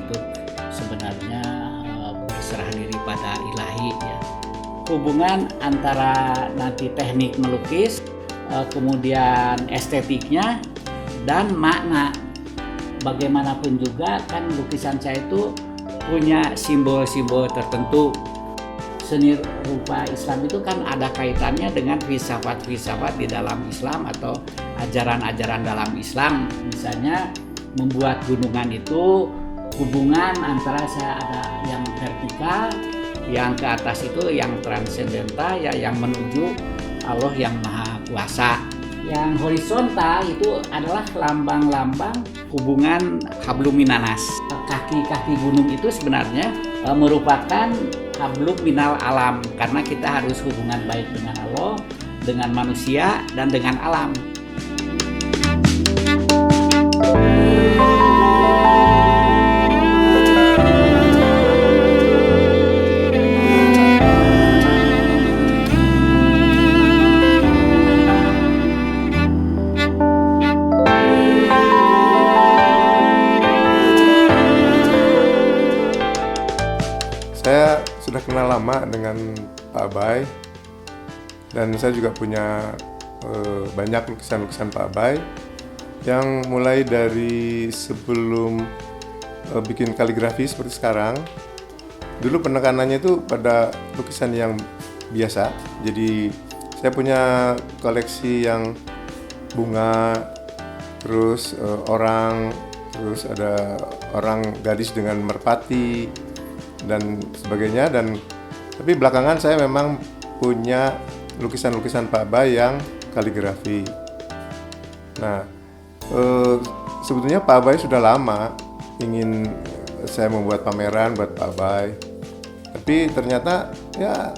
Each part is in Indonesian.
itu sebenarnya berserah diri pada ilahi ya. Hubungan antara nanti teknik melukis, kemudian estetiknya dan makna. Bagaimanapun juga kan lukisan saya itu punya simbol-simbol tertentu. Seni rupa Islam itu kan ada kaitannya dengan filsafat-filsafat di dalam Islam atau ajaran-ajaran dalam Islam. Misalnya membuat gunungan itu hubungan antara saya ada yang vertikal, yang ke atas itu yang transendental ya, yang menuju Allah yang Maha Kuasa. Yang horizontal itu adalah lambang-lambang hubungan hablum minanas. Kaki-kaki gunung itu sebenarnya merupakan hablum minal alam, karena kita harus hubungan baik dengan Allah, dengan manusia, dan dengan alam. Saya sudah kenal lama dengan Pak Abay, dan saya juga punya banyak lukisan-lukisan Pak Abay yang mulai dari sebelum bikin kaligrafi seperti sekarang. Dulu penekanannya itu pada lukisan yang biasa, jadi saya punya koleksi yang bunga, terus orang, terus ada orang gadis dengan merpati dan sebagainya. Dan tapi belakangan saya memang punya lukisan-lukisan Pak Abay yang kaligrafi. Nah, sebetulnya Pak Abay sudah lama ingin saya membuat pameran buat Pak Abay, tapi ternyata ya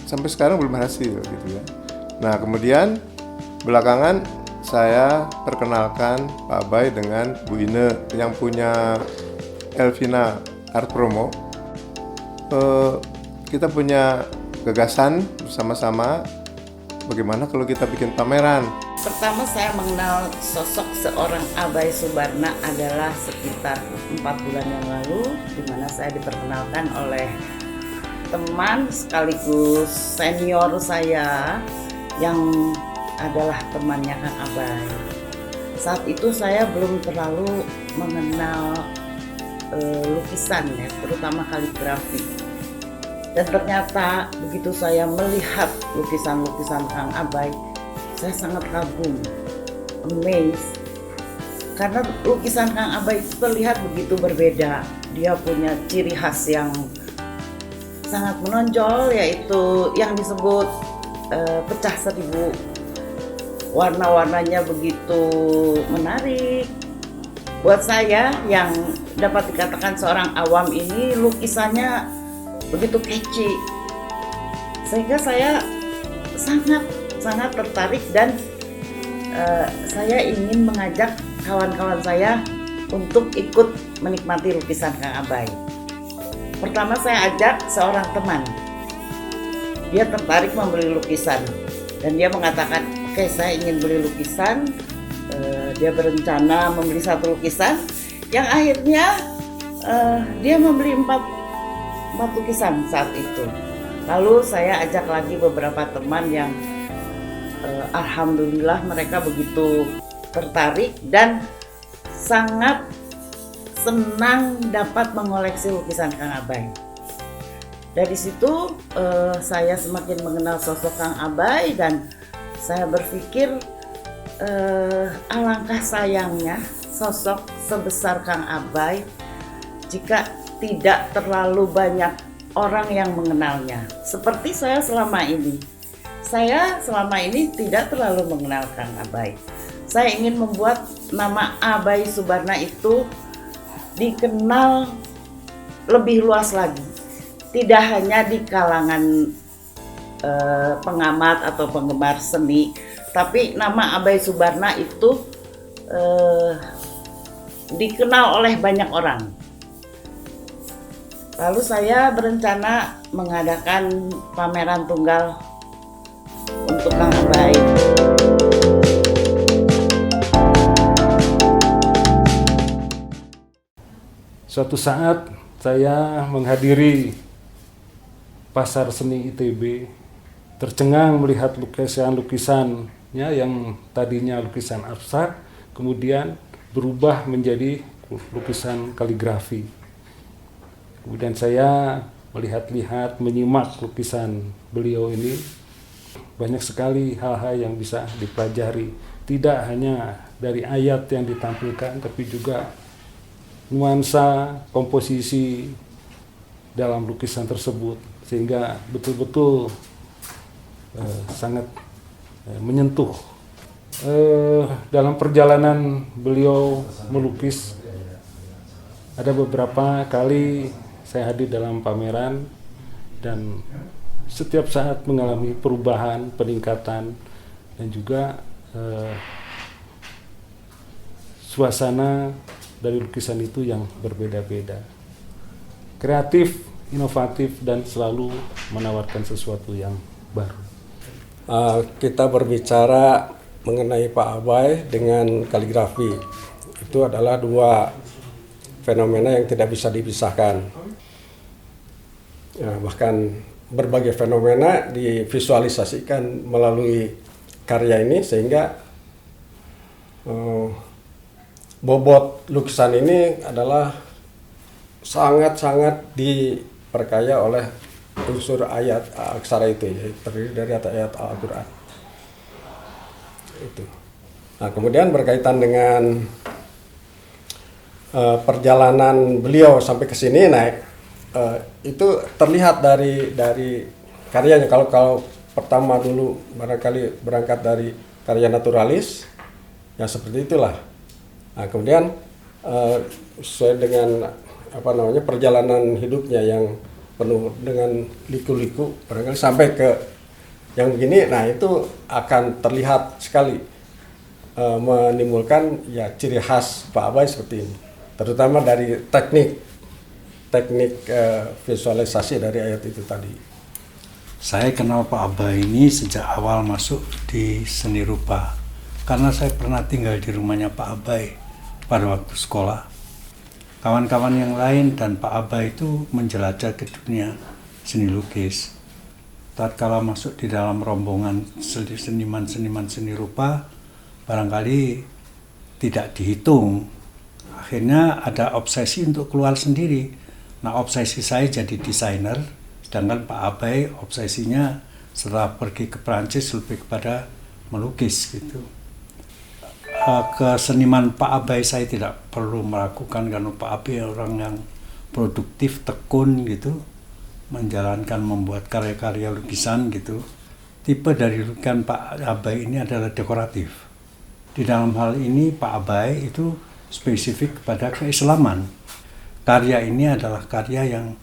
sampai sekarang belum berhasil gitu ya. Nah, kemudian belakangan saya perkenalkan Pak Abay dengan Bu Ine yang punya Elvina Art Promo. Kita punya gagasan bersama-sama, bagaimana kalau kita bikin pameran. Pertama saya mengenal sosok seorang Abay Subarna adalah sekitar 4 bulan yang lalu, di mana saya diperkenalkan oleh teman sekaligus senior saya yang adalah temannya Kang Abay. Saat itu saya belum terlalu mengenal lukisan ya, terutama kaligrafi. Dan ternyata begitu saya melihat lukisan-lukisan Kang Abay, saya sangat kagum, amazed. Karena lukisan Kang Abay itu terlihat begitu berbeda. Dia punya ciri khas yang sangat menonjol, yaitu yang disebut pecah seribu. Warna-warnanya begitu menarik. Buat saya yang dapat dikatakan seorang awam ini, lukisannya begitu catchy, sehingga saya sangat tertarik dan saya ingin mengajak kawan-kawan saya untuk ikut menikmati lukisan Kang Abay. Pertama saya ajak seorang teman, dia tertarik membeli lukisan dan dia mengatakan, oke, saya ingin beli lukisan. Dia berencana membeli 1 lukisan, yang akhirnya dia membeli 4 lukisan saat itu. Lalu saya ajak lagi beberapa teman yang alhamdulillah mereka begitu tertarik dan sangat senang dapat mengoleksi lukisan Kang Abay. Dari situ saya semakin mengenal sosok Kang Abay dan saya berpikir alangkah sayangnya sosok sebesar Kang Abay jika tidak terlalu banyak orang yang mengenalnya. Seperti saya selama ini. Saya selama ini tidak terlalu mengenal Kang Abay. Saya ingin membuat nama Abay Subarna itu dikenal lebih luas lagi. Tidak hanya di kalangan pengamat atau penggemar seni, tapi nama Abay Subarna itu dikenal oleh banyak orang. Lalu saya berencana mengadakan pameran tunggal untuk Kang Abay. Suatu saat saya menghadiri Pasar Seni ITB, tercengang melihat lukisan-lukisannya yang tadinya lukisan abstrak, kemudian berubah menjadi lukisan kaligrafi. Kemudian saya melihat-lihat, menyimak lukisan beliau ini, banyak sekali hal-hal yang bisa dipelajari. Tidak hanya dari ayat yang ditampilkan, tapi juga nuansa komposisi dalam lukisan tersebut, sehingga betul-betul sangat menyentuh. Dalam perjalanan beliau melukis, ada beberapa kali saya hadir dalam pameran dan setiap saat mengalami perubahan, peningkatan, dan juga suasana dari lukisan itu yang berbeda-beda. Kreatif, inovatif, dan selalu menawarkan sesuatu yang baru. Kita berbicara mengenai Pak Abai dengan kaligrafi. Itu adalah dua fenomena yang tidak bisa dipisahkan. Bahkan berbagai fenomena divisualisasikan melalui karya ini, sehingga bobot lukisan ini adalah sangat-sangat diperkaya oleh unsur ayat aksara itu, ya, terdiri dari ayat Al-Quran. Itu. Nah, kemudian berkaitan dengan perjalanan beliau sampai ke sini, itu terlihat dari karyanya. Kalau pertama dulu barangkali berangkat dari karya naturalis, ya seperti itulah. Nah, kemudian sesuai dengan perjalanan hidupnya yang penuh dengan liku-liku, barangkali sampai ke yang begini, nah itu akan terlihat sekali menimbulkan ya ciri khas Pak Abai seperti ini, terutama dari teknik visualisasi dari ayat itu tadi. Saya kenal Pak Abai ini sejak awal masuk di seni rupa, karena saya pernah tinggal di rumahnya Pak Abai pada waktu sekolah. Kawan-kawan yang lain dan Pak Abai itu menjelajah ke dunia seni lukis. Tatkala masuk di dalam rombongan seniman-seniman seni rupa, barangkali tidak dihitung. Akhirnya ada obsesi untuk keluar sendiri. Nah, obsesi saya jadi desainer, sedangkan Pak Abai obsesinya setelah pergi ke Perancis lebih kepada melukis gitu. Keseniman Pak Abai saya tidak perlu melakukan, karena Pak Abai orang yang produktif, tekun gitu, membuat karya-karya lukisan gitu. Tipe dari lukisan Pak Abai ini adalah dekoratif. Di dalam hal ini Pak Abai itu spesifik kepada keislaman. Karya ini adalah karya yang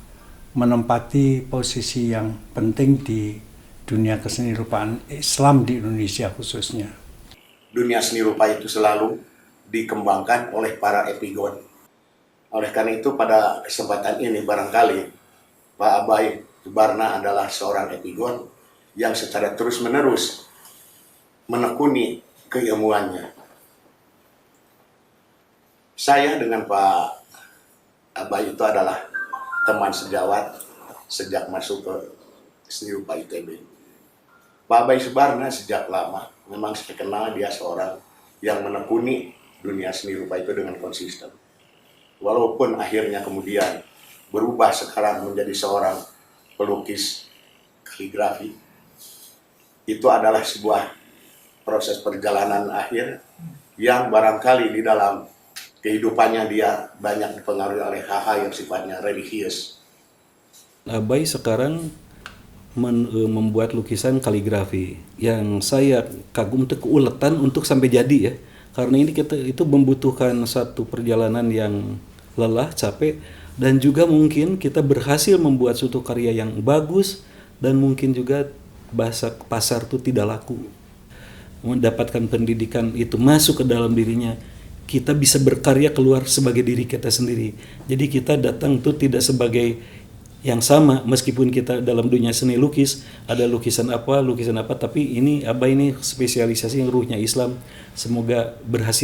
menempati posisi yang penting di dunia keseni rupaan Islam di Indonesia khususnya. Dunia seni rupa itu selalu dikembangkan oleh para epigon. Oleh karena itu pada kesempatan ini barangkali Pak Abai Subarna adalah seorang epigon yang secara terus-menerus menekuni keilmuannya. Saya dengan Pak Abai itu adalah teman sejawat sejak masuk ke seni rupa ITB. Pak Abai Subarna sejak lama memang saya kenal dia seorang yang menekuni dunia seni rupa itu dengan konsisten. Walaupun akhirnya kemudian berubah sekarang menjadi seorang pelukis kaligrafi, itu adalah sebuah proses perjalanan akhir yang barangkali di dalam kehidupannya dia banyak dipengaruhi oleh hal-hal yang sifatnya religius. Abai sekarang membuat lukisan kaligrafi yang saya kagum itu keuletan untuk sampai jadi ya, karena ini itu membutuhkan satu perjalanan yang lelah, capek, dan juga mungkin kita berhasil membuat suatu karya yang bagus dan mungkin juga bahasa pasar itu tidak laku. Mendapatkan pendidikan itu masuk ke dalam dirinya, kita bisa berkarya keluar sebagai diri kita sendiri. Jadi kita datang itu tidak sebagai yang sama, meskipun kita dalam dunia seni lukis ada lukisan apa, tapi ini Abai ini spesialisasi yang ruhnya Islam. Semoga berhasil.